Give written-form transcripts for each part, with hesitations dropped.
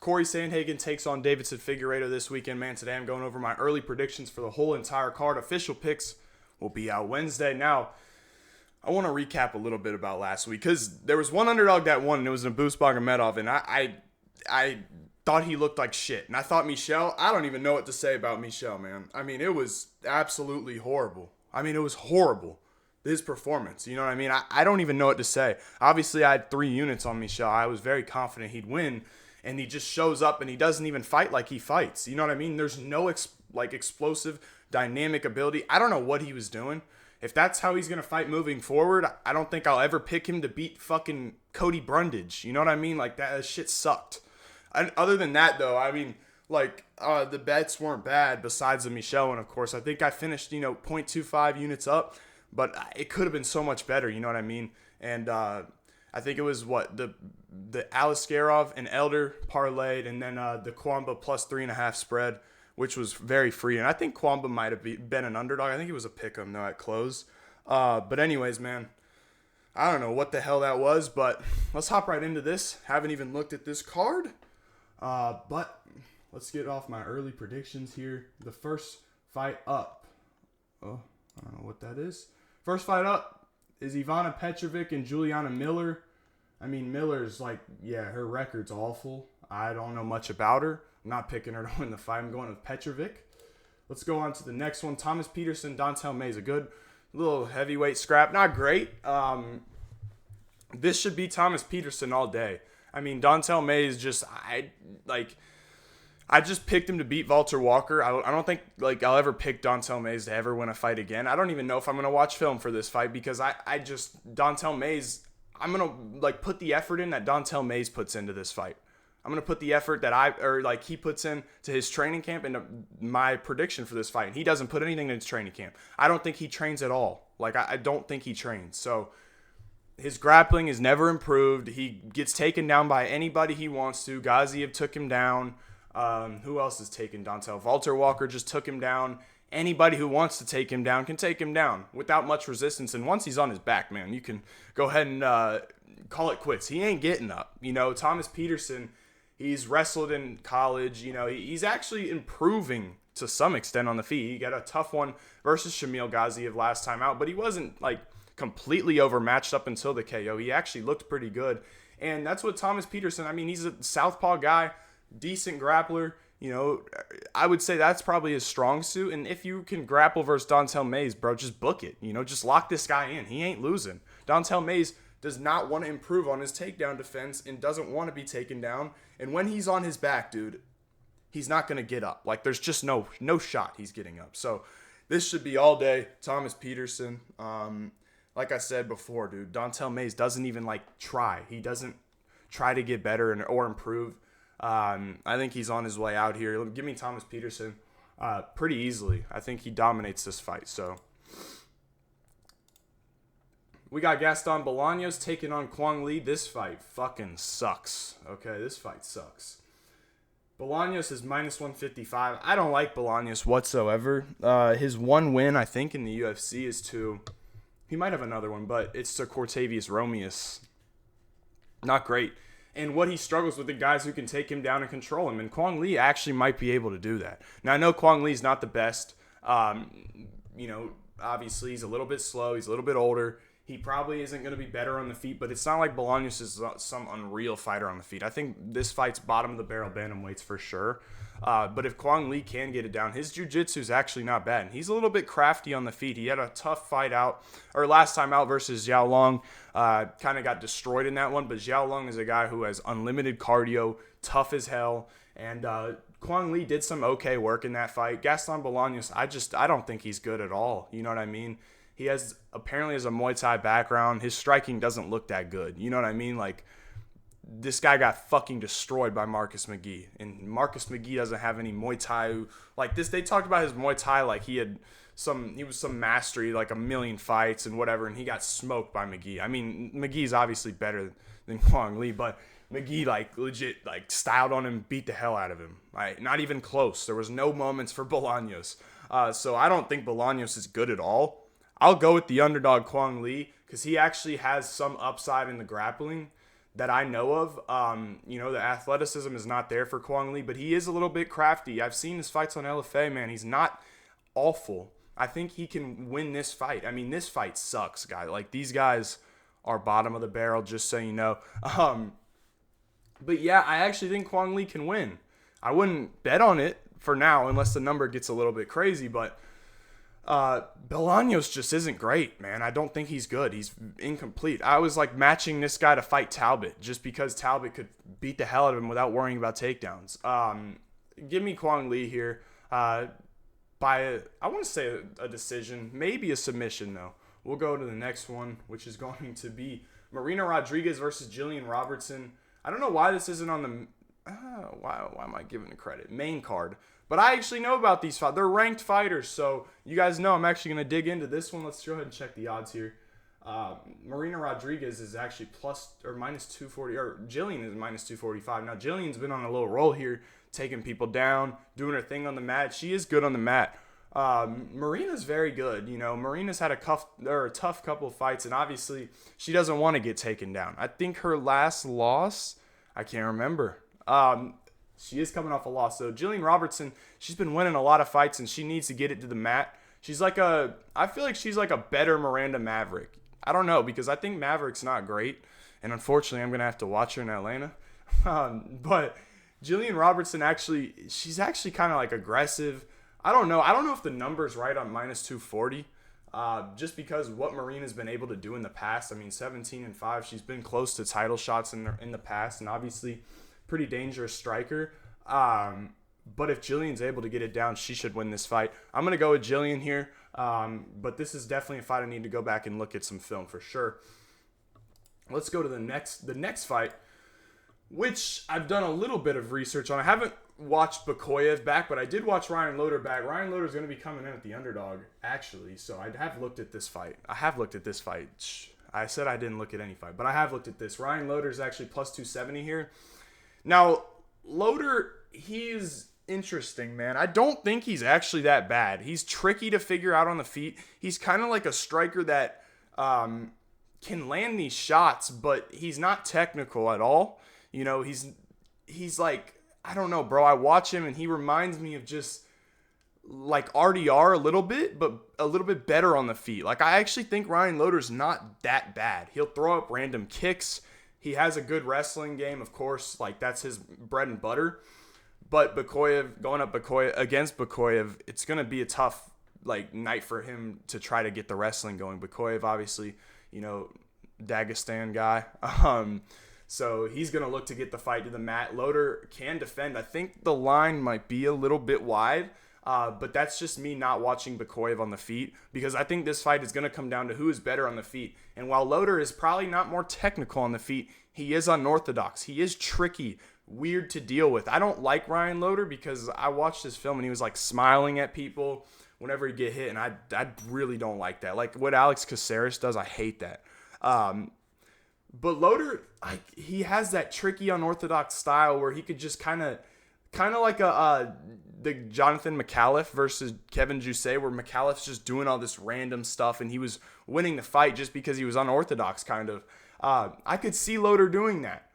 Corey Sandhagen takes on Deiveson Figueiredo this weekend, man. Today I'm going over my early predictions for the whole entire card. Official picks will be out Wednesday. Now, I want to recap a little bit about last week because there was one underdog that won, and it was Abus Bagomedov, and I thought he looked like shit. And I thought Miesha, I don't even know what to say about Miesha, man. I mean, it was absolutely horrible. I mean, it was horrible. His performance, you know what I mean? I don't even know what to say. Obviously, I had 3 units on Miesha. I was very confident he'd win, and he just shows up and he doesn't even fight like he fights. You know what I mean? There's no explosive, dynamic ability. I don't know what he was doing. If that's how he's going to fight moving forward, I don't think I'll ever pick him to beat fucking Cody Brundage. You know what I mean? Like, that shit sucked. And other than that, though, I mean, the bets weren't bad besides the Miesha one, of course. I think I finished, 0.25 units up, but it could have been so much better, you know what I mean? And I think it was the Aliskerov and Elder parlayed, and then the Kwamba plus 3.5 spread, which was very free. And I think Kwamba might have been an underdog. I think it was a pick'em though at close. But anyways, man, I don't know what the hell that was, but let's hop right into this. Haven't even looked at this card, but let's get off my early predictions here. The first fight up. Oh, I don't know what that is. First fight up is Ivana Petrovic and Juliana Miller. I mean, Miller's her record's awful. I don't know much about her. I'm not picking her to win the fight. I'm going with Petrovic. Let's go on to the next one. Thomas Petersen, Dontel Mays. A good little heavyweight scrap. Not great. This should be Thomas Petersen all day. I mean, Dontel Mays I just picked him to beat Walter Walker. I don't think I'll ever pick Dontel Mays to ever win a fight again. I don't even know if I'm going to watch film for this fight because Dontel Mays, I'm going to put the effort in that Dontel Mays puts into this fight. I'm going to put the effort that he puts in to his training camp into my prediction for this fight. And he doesn't put anything in his training camp. I don't think he trains at all. I don't think he trains. So his grappling is never improved. He gets taken down by anybody he wants to. Gaziev took him down. Who else has taken Dontel? Walter Walker just took him down. Anybody who wants to take him down can take him down without much resistance. And once he's on his back, man, you can go ahead and call it quits. He ain't getting up. Thomas Petersen, he's wrestled in college. He's actually improving to some extent on the feet. He got a tough one versus Shamil Gaziev last time out, but he wasn't completely overmatched up until the KO. He actually looked pretty good. And that's what Thomas Petersen, I mean, he's a southpaw guy. Decent grappler, I would say that's probably his strong suit. And if you can grapple versus Dontel Mays, bro, just book it. Just lock this guy in. He ain't losing. Dontel Mays does not want to improve on his takedown defense and doesn't want to be taken down. And when he's on his back, dude, he's not going to get up. There's just no shot he's getting up. So this should be all day Thomas Petersen. Like I said before, dude, Dontel Mays doesn't even try. He doesn't try to get better or improve. I think he's on his way out here. Give me Thomas Petersen pretty easily. I think he dominates this fight. So we got Gaston Bolanos taking on Quang. This fight fucking sucks. Okay, this fight sucks. Bolanos is minus 155. I don't like Bolanos whatsoever. His one win, I think, in the UFC is he might have another one, but it's to Cortavius Romeus. Not great. And what he struggles with the guys who can take him down and control him. And Quang Le actually might be able to do that. Now, I know Quang Le's not the best. Obviously, he's a little bit slow. He's a little bit older. He probably isn't going to be better on the feet, but it's not like Bolanos is some unreal fighter on the feet. I think this fight's bottom of the barrel bantamweights for sure. But if Quang Le can get it down, his jiu-jitsu is actually not bad. And he's a little bit crafty on the feet. He had a tough fight last time out versus Xiao Long. Kind of got destroyed in that one. But Xiao Long is a guy who has unlimited cardio, tough as hell. And Quang Le did some okay work in that fight. Gaston Bolanos, I don't think he's good at all. You know what I mean? He apparently has a Muay Thai background. His striking doesn't look that good. You know what I mean? This guy got fucking destroyed by Marcus McGee. And Marcus McGee doesn't have any Muay Thai. They talked about his Muay Thai he was some mastery, a million fights and whatever, and he got smoked by McGee. I mean, McGee's obviously better than Quang Le, but McGee, legit, styled on him, beat the hell out of him. Not even close. There was no moments for Bolanos. So I don't think Bolanos is good at all. I'll go with the underdog Quang Le because he actually has some upside in the grappling that I know of. The athleticism is not there for Quang Le, but he is a little bit crafty. I've seen his fights on LFA, man. He's not awful. I think he can win this fight. I mean, this fight sucks, guys. Like, these guys are bottom of the barrel, just so you know. But yeah, I actually think Quang Le can win. I wouldn't bet on it for now unless the number gets a little bit crazy, but Bolanos just isn't great, man. I don't think he's good. He's incomplete. I was like matching this guy to fight Talbot just because Talbot could beat the hell out of him without worrying about takedowns. Give me Quang Le here by, I want to say a decision, maybe a submission though. We'll go to the next one, which is going to be Marina Rodriguez versus Gillian Robertson. I don't know why this isn't on the why am I giving the credit? Main card. But I actually know about these fights. They're ranked fighters, so you guys know I'm actually going to dig into this one. Let's go ahead and check the odds here. Marina Rodriguez is actually plus or minus 240, or Gillian is minus 245. Now, Gillian's been on a little roll here, taking people down, doing her thing on the mat. She is good on the mat. Marina's very good. Marina's had a tough couple of fights, and obviously she doesn't want to get taken down. I think her last loss, I can't remember. She is coming off a loss. So Gillian Robertson, she's been winning a lot of fights, and she needs to get it to the mat. I feel like she's like a better Miranda Maverick. I don't know, because I think Maverick's not great, and unfortunately I'm going to have to watch her in Atlanta. But Gillian Robertson she's actually kind of like aggressive. I don't know if the number's right on minus 240, just because what Marina's been able to do in the past. I mean, 17-5, she's been close to title shots in the past, and obviously pretty dangerous striker. But if Gillian's able to get it down, she should win this fight. I'm going to go with Gillian here, but this is definitely a fight I need to go back and look at some film for sure. Let's go to the next fight, which I've done a little bit of research on. I haven't watched Bekoev back, but I did watch Ryan Loder back. Ryan Loder is going to be coming in at the underdog, actually, so I have looked at this fight. I said I didn't look at any fight, but I have looked at this. Ryan Loder is actually plus 270 here. Now, Loder, he's interesting, man. I don't think he's actually that bad. He's tricky to figure out on the feet. He's kind of like a striker that can land these shots, but he's not technical at all. He's like, I don't know, bro. I watch him and he reminds me of just like RDR a little bit, but a little bit better on the feet. Like, I actually think Ryan Loder's not that bad. He'll throw up random kicks. He has a good wrestling game, of course. Like, that's his bread and butter. But going up against Bekoev, it's going to be a tough night for him to try to get the wrestling going. Bekoev, obviously, Dagestan guy. So he's going to look to get the fight to the mat. Loder can defend. I think the line might be a little bit wide, but that's just me not watching Bekoev on the feet, because I think this fight is going to come down to who is better on the feet. And while Loder is probably not more technical on the feet, he is unorthodox. He is tricky, weird to deal with. I don't like Ryan Loder because I watched his film and he was like smiling at people whenever he get hit, and I really don't like that. Like what Alex Caceres does, I hate that. But Loder, he has that tricky, unorthodox style where he could just kind of like the Jonathan McAuliffe versus Kevin Jousset, where McAuliffe's just doing all this random stuff, and he was winning the fight just because he was unorthodox, kind of. I could see Loder doing that.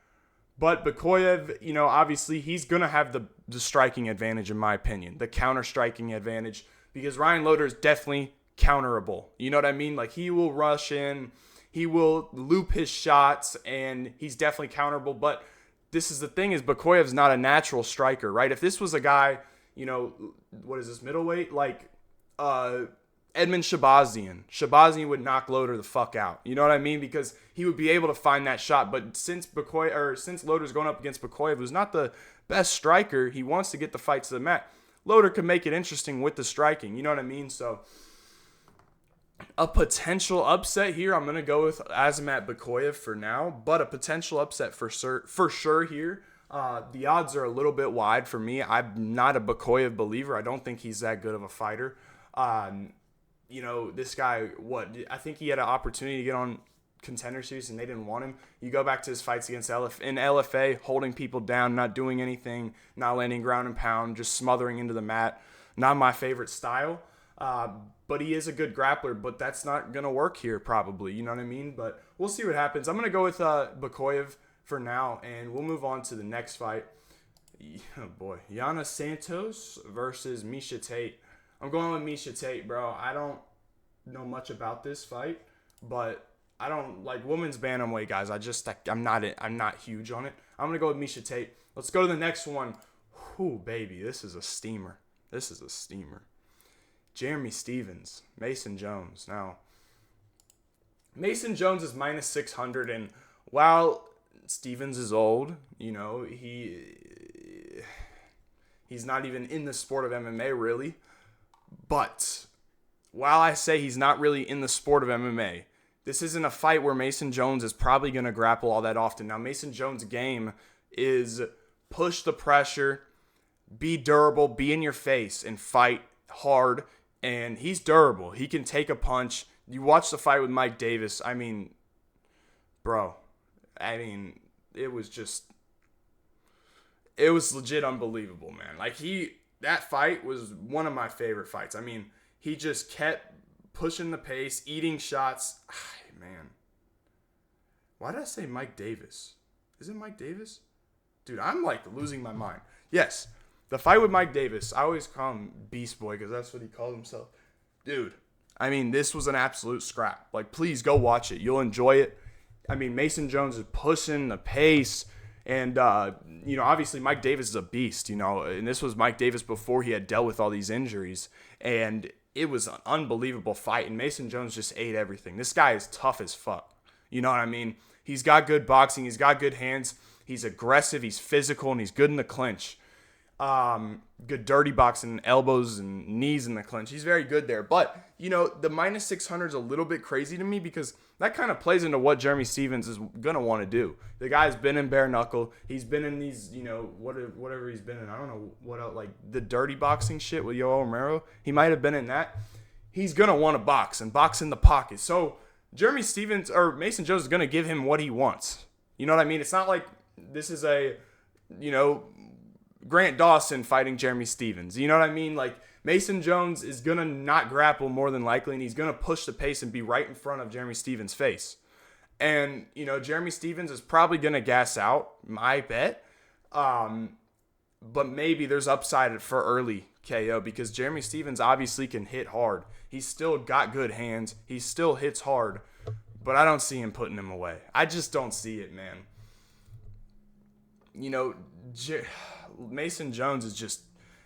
But Bekoev, obviously he's going to have the striking advantage, in my opinion, the counter-striking advantage, because Ryan Loder is definitely counterable. You know what I mean? Like, he will rush in, he will loop his shots, and he's definitely counterable. But this is the thing, is Bekoev's not a natural striker, right? If this was a guy, what is this, middleweight? Like Edmund Shabazian would knock Loder the fuck out. You know what I mean? Because he would be able to find that shot. But since Loder's going up against Bekoev, who's not the best striker, he wants to get the fight to the mat. Loder could make it interesting with the striking. You know what I mean? So a potential upset here, I'm going to go with Azamat Bekoev for now, but a potential upset for sure here. The odds are a little bit wide for me. I'm not a Bekoev believer. I don't think he's that good of a fighter. This guy, I think he had an opportunity to get on Contender Series and they didn't want him. You go back to his fights against in LFA, holding people down, not doing anything, not landing ground and pound, just smothering into the mat. Not my favorite style. But he is a good grappler, but that's not going to work here probably. You know what I mean? But we'll see what happens. I'm going to go with Bekoev for now, and we'll move on to the next fight. Oh boy, Yana Santos versus Miesha Tate. I'm going with Miesha Tate, bro. I don't know much about this fight, but I don't like women's bantamweight guys. I'm not huge on it. I'm gonna go with Miesha Tate. Let's go to the next one. Whew, baby, this is a steamer. Jeremy Stephans, Mason Jones. Now, Mason Jones is minus 600, and while Stephans is old, he's not even in the sport of MMA really. But while I say he's not really in the sport of MMA, this isn't a fight where Mason Jones is probably going to grapple all that often. Now, Mason Jones' game is push the pressure, be durable, be in your face, and fight hard. And he's durable. He can take a punch. You watch the fight with Mike Davis. I mean, bro. It was legit unbelievable, man. Like, that fight was one of my favorite fights. I mean, he just kept pushing the pace, eating shots. Man. Why did I say Mike Davis? Is it Mike Davis? Dude, I'm like losing my mind. Yes, the fight with Mike Davis. I always call him Beast Boy because that's what he called himself. Dude, this was an absolute scrap. Like, please go watch it. You'll enjoy it. Mason Jones is pushing the pace. And, obviously Mike Davis is a beast, and this was Mike Davis before he had dealt with all these injuries. And it was an unbelievable fight. And Mason Jones just ate everything. This guy is tough as fuck. You know what I mean? He's got good boxing. He's got good hands. He's aggressive. He's physical. And he's good in the clinch. Good dirty boxing, elbows and knees in the clinch. He's very good there. But, the minus 600 is a little bit crazy to me because that kind of plays into what Jeremy Stephans is going to want to do. The guy's been in bare knuckle. He's been in these, whatever he's been in. I don't know what else, like the dirty boxing shit with Yoel Romero. He might have been in that. He's going to want to box and box in the pocket. So Jeremy Stephans or Mason Jones is going to give him what he wants. You know what I mean? It's not like this is a, Grant Dawson fighting Jeremy Stephans. You know what I mean? Like, Mason Jones is going to not grapple more than likely, and he's going to push the pace and be right in front of Jeremy Stephans' face. And, Jeremy Stephans is probably going to gas out, my bet. But maybe there's upside for early KO because Jeremy Stephans obviously can hit hard. He's still got good hands. He still hits hard. But I don't see him putting him away. I just don't see it, man. Mason Jones is just,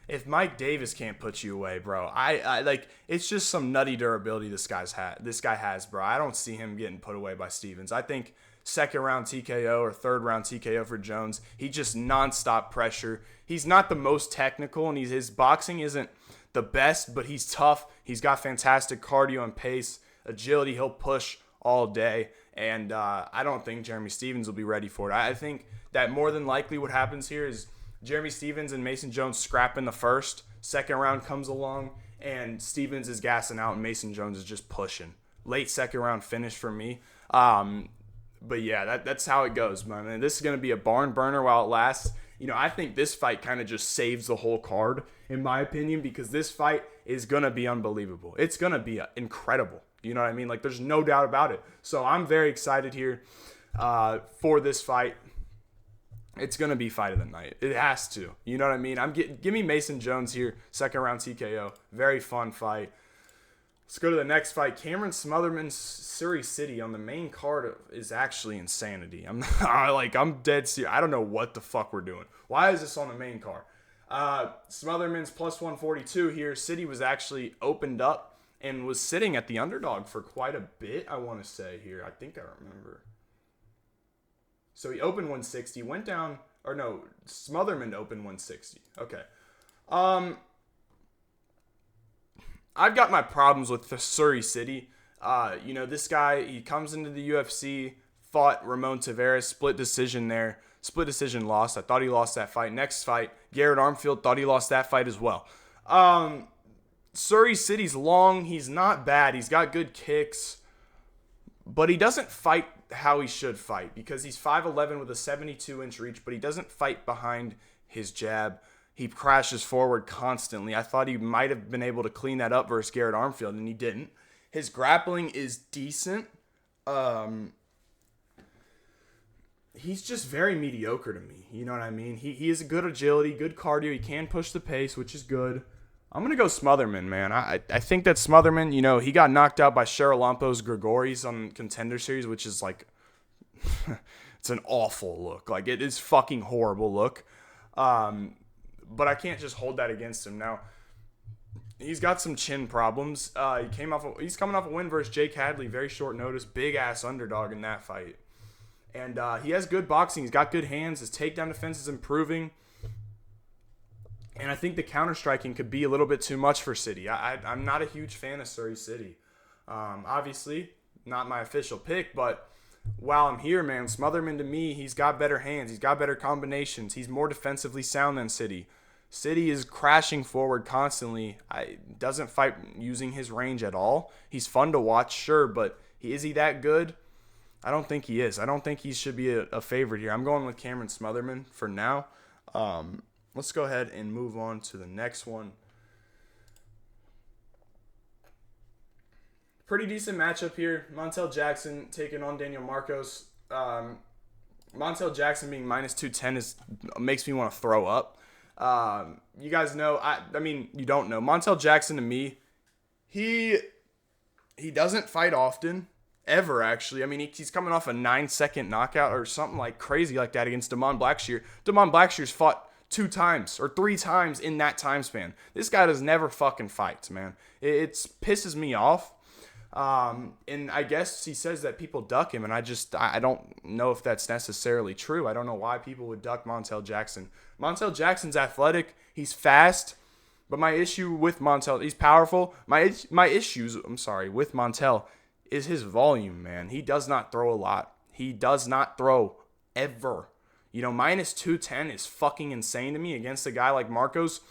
if Mike Davis can't put you away, bro, I like, it's just some nutty durability this guy has, bro. I don't see him getting put away by Stephans. I think second round TKO or third round TKO for Jones. He just nonstop pressure. He's not the most technical, and his boxing isn't the best, but he's tough. He's got fantastic cardio and pace, agility. He'll push all day, and I don't think Jeremy Stephans will be ready for it. I think that more than likely what happens here is Jeremy Stephans and Mason Jones scrap in the first. Second round comes along, and Stephans is gassing out, and Mason Jones is just pushing. Late second round finish for me. But yeah, that's how it goes, man. This is going to be a barn burner while it lasts. I think this fight kind of just saves the whole card, in my opinion, because this fight is going to be unbelievable. It's going to be incredible. You know what I mean? Like, there's no doubt about it. So I'm very excited here for this fight. It's going to be fight of the night. It has to. You know what I mean? Give me Mason Jones here, second round TKO. Very fun fight. Let's go to the next fight. Cameron Smotherman, Serhiy City on the main card is actually insanity. I'm dead serious. I don't know what the fuck we're doing. Why is this on the main card? Smotherman's plus 142 here. City was actually opened up and was sitting at the underdog for quite a bit, I want to say here. I think I remember. So he opened 160, went down, or no, Smotherman opened 160. Okay. I've got my problems with the Serhiy City. This guy, he comes into the UFC, fought Ramon Tavares, split decision there. Split decision lost. I thought he lost that fight. Next fight, Garrett Armfield, thought he lost that fight as well. Serhiy City's long. He's not bad. He's got good kicks. But he doesn't fight how he should fight because he's 5'11" with a 72-inch reach, but he doesn't fight behind his jab. He crashes forward constantly. I thought he might have been able to clean that up versus Garrett Armfield, and he didn't. His grappling is decent. he's just very mediocre to me. You know what I mean? He has a good agility, good cardio. He can push the pace, which is good. I'm going to go Smotherman, man. I think that Smotherman, he got knocked out by Charalampos Grigoris on Contender Series, which is like, it's an awful look. Like, it is fucking horrible look. But I can't just hold that against him. Now, he's got some chin problems. He's coming off a win versus Jake Hadley, very short notice, big-ass underdog in that fight. And he has good boxing. He's got good hands. His takedown defense is improving. And I think the counter-striking could be a little bit too much for Sidey. I'm not a huge fan of Serhiy Sidey. Obviously, not my official pick, but while I'm here, man, Smotherman to me, he's got better hands. He's got better combinations. He's more defensively sound than Sidey. Sidey is crashing forward constantly. Doesn't fight using his range at all. He's fun to watch, sure, but is he that good? I don't think he is. I don't think he should be a favorite here. I'm going with Cameron Smotherman for now. Let's go ahead and move on to the next one. Pretty decent matchup here. Montel Jackson taking on Daniel Marcos. Montel Jackson being minus 210 makes me want to throw up. You guys know, I mean, you don't know. Montel Jackson to me, he doesn't fight often, ever actually. I mean, he's coming off a 9-second knockout or something like crazy like that against Damon Blackshear. Damon Blackshear's fought 2 times or 3 times in that time span. This guy does never fucking fights, man. It pisses me off. And I guess he says that people duck him, and I don't know if that's necessarily true. I don't know why people would duck Montel Jackson. Montel Jackson's athletic. He's fast. But my issue with Montel, he's powerful. My issues, with Montel is his volume, man. He does not throw a lot. He does not throw ever. Minus 210 is fucking insane to me against a guy like Marcos,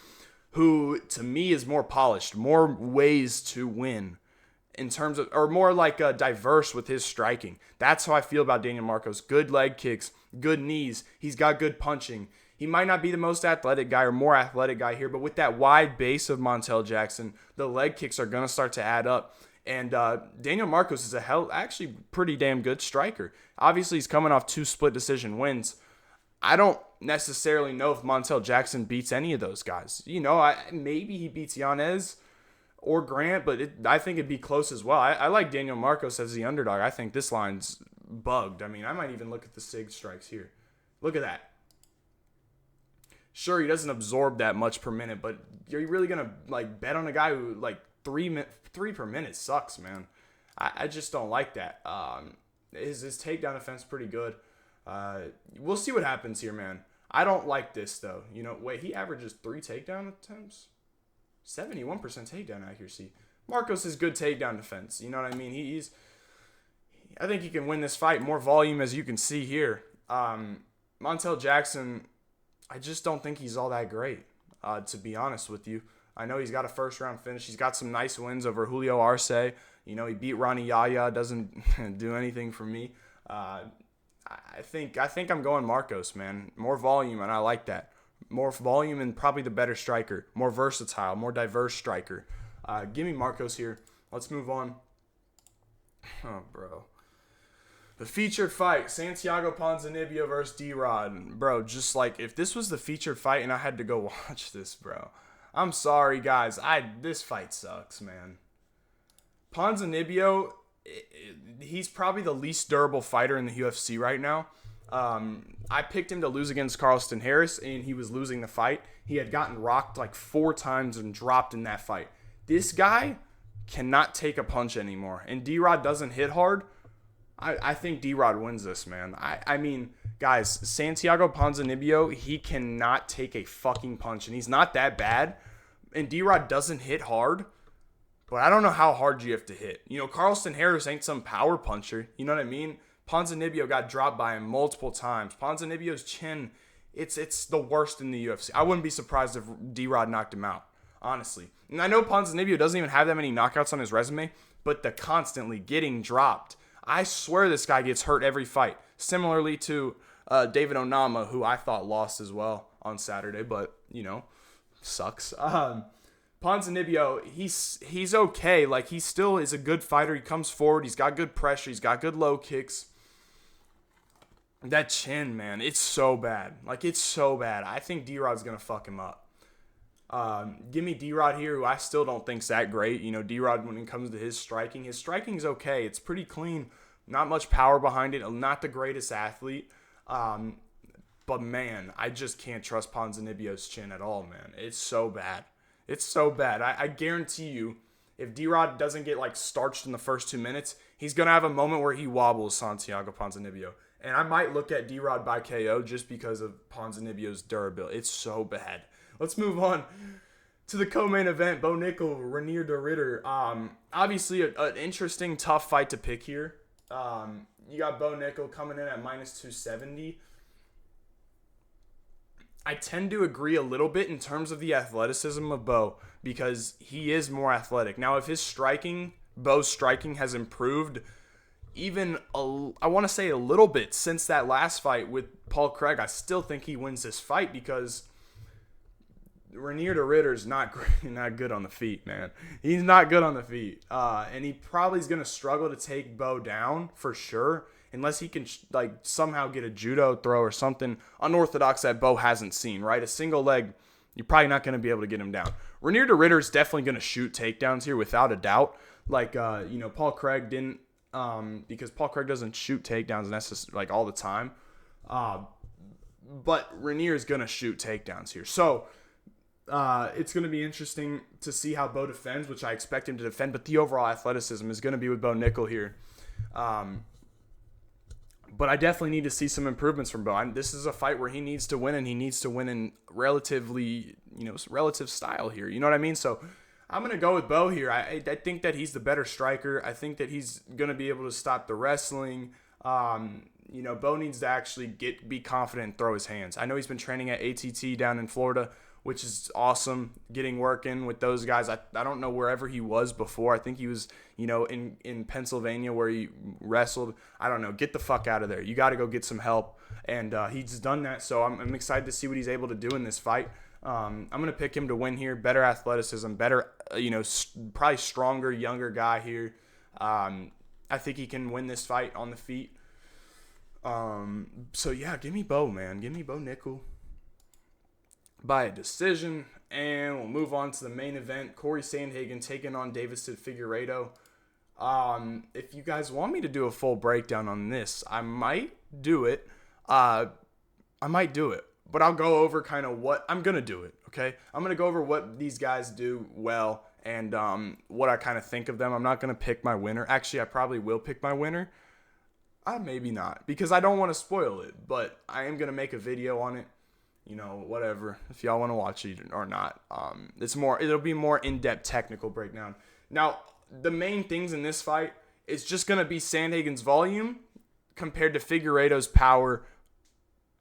who to me is more polished, more ways to win in terms of, or more like diverse with his striking. That's how I feel about Daniel Marcos. Good leg kicks, good knees. He's got good punching. He might not be the most athletic guy or more athletic guy here, but with that wide base of Montel Jackson, the leg kicks are going to start to add up. And Daniel Marcos is actually pretty damn good striker. Obviously, he's coming off 2 split decision wins. I don't necessarily know if Montel Jackson beats any of those guys. Maybe he beats Yanez or Grant, but I think it'd be close as well. I like Daniel Marcos as the underdog. I think this line's bugged. I mean, I might even look at the SIG strikes here. Look at that. Sure, he doesn't absorb that much per minute, but you're really going to bet on a guy who 3 per minute sucks, man. I just don't like that. His takedown defense pretty good. We'll see what happens here, man. I don't like this, though. He averages 3 takedown attempts? 71% takedown accuracy. Marcos is good takedown defense. You know what I mean? I think he can win this fight. More volume, as you can see here. Montel Jackson, I just don't think he's all that great, to be honest with you. I know he's got a first-round finish. He's got some nice wins over Julio Arce. He beat Ronnie Yaya. Doesn't do anything for me. I think I'm going Marcos, man. More volume, and I like that. More volume and probably the better striker. More versatile, more diverse striker. Give me Marcos here. Let's move on. Oh, bro. The featured fight, Santiago Ponzinibbio versus D-Rod. Bro, just if this was the featured fight and I had to go watch this, bro. I'm sorry, guys. This fight sucks, man. Ponzinibbio, he's probably the least durable fighter in the UFC right now. I picked him to lose against Carlston Harris, and he was losing the fight. He had gotten rocked 4 times and dropped in that fight. This guy cannot take a punch anymore, and D-Rod doesn't hit hard. I think D-Rod wins this, man. I mean, guys, Santiago Ponzinibbio, he cannot take a fucking punch, and he's not that bad. And D-Rod doesn't hit hard, but I don't know how hard you have to hit. Carlston Harris ain't some power puncher. You know what I mean? Ponzinibbio got dropped by him multiple times. Ponzinibbio's chin, it's the worst in the UFC. I wouldn't be surprised if D-Rod knocked him out, honestly. And I know Ponzinibbio doesn't even have that many knockouts on his resume, but the constantly getting dropped. I swear this guy gets hurt every fight. Similarly to David Onama, who I thought lost as well on Saturday, but, sucks. Ponzinibbio, he's okay. He still is a good fighter. He comes forward. He's got good pressure. He's got good low kicks. That chin, man, it's so bad. Like, it's so bad. I think D-Rod's going to fuck him up. Give me D-Rod here, who I still don't think's that great. D-Rod, when it comes to his striking's okay. It's pretty clean. Not much power behind it. Not the greatest athlete. But, man, I just can't trust Ponzinibbio's chin at all, man. It's so bad. It's so bad. I guarantee you, if D-Rod doesn't get, starched in the first 2 minutes, he's going to have a moment where he wobbles Santiago Ponzinibbio. And I might look at D-Rod by KO just because of Ponzinibbio's durability. It's so bad. Let's move on to the co-main event. Bo Nickal, Reinier de Ridder. Obviously, an interesting, tough fight to pick here. You got Bo Nickal coming in at minus 270. I tend to agree a little bit in terms of the athleticism of Bo because he is more athletic. Now, if Bo's striking has improved I want to say a little bit since that last fight with Paul Craig, I still think he wins this fight because Reinier de Ridder's not good on the feet, man. He's not good on the feet. And he probably is going to struggle to take Bo down for sure, unless he can somehow get a judo throw or something unorthodox that Bo hasn't seen, right? A single leg, you're probably not going to be able to get him down. Reinier de Ridder is definitely going to shoot takedowns here without a doubt. Paul Craig didn't, because Paul Craig doesn't shoot takedowns necessarily all the time. But Reinier is going to shoot takedowns here. So it's going to be interesting to see how Bo defends, which I expect him to defend. But the overall athleticism is going to be with Bo Nickal here. But I definitely need to see some improvements from Bo. This is a fight where he needs to win, and he needs to win in relative style here. You know what I mean? So I'm going to go with Bo here. I think that he's the better striker. I think that he's going to be able to stop the wrestling. Bo needs to actually be confident and throw his hands. I know he's been training at ATT down in Florida, which is awesome, getting working with those guys. I don't know wherever he was before. I think he was, in Pennsylvania where he wrestled. I don't know. Get the fuck out of there. You got to go get some help. And he's done that, so I'm excited to see what he's able to do in this fight. I'm going to pick him to win here. Better athleticism, better, probably stronger, younger guy here. I think he can win this fight on the feet. So, yeah, give me Bo, man. Give me Bo Nickal by a decision. And we'll move on to the main event. Corey Sandhagen taking on Deiveson Figueiredo. If you guys want me to do a full breakdown on this, I might do it. But I'll go over kind of what I'm going to do it, okay? I'm going to go over what these guys do well and what I kind of think of them. I'm not going to pick my winner. Actually, I probably will pick my winner. Maybe not, because I don't want to spoil it, but I am going to make a video on it. Whatever, if y'all want to watch it or not. It'll be more in-depth technical breakdown. Now, the main things in this fight is just going to be Sandhagen's volume compared to Figueiredo's power.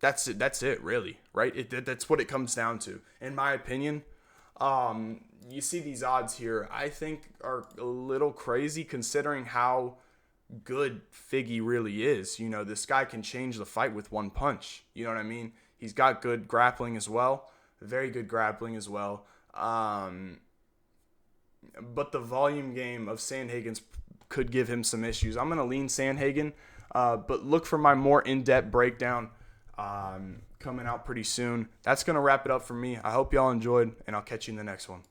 That's it, really, right? That's what it comes down to, in my opinion. You see these odds here, I think, are a little crazy considering how good Figgy really is. This guy can change the fight with one punch. You know what I mean? He's got good grappling as well, very good grappling as well. But the volume game of Sandhagen's could give him some issues. I'm going to lean Sandhagen, but look for my more in-depth breakdown coming out pretty soon. That's going to wrap it up for me. I hope y'all enjoyed, and I'll catch you in the next one.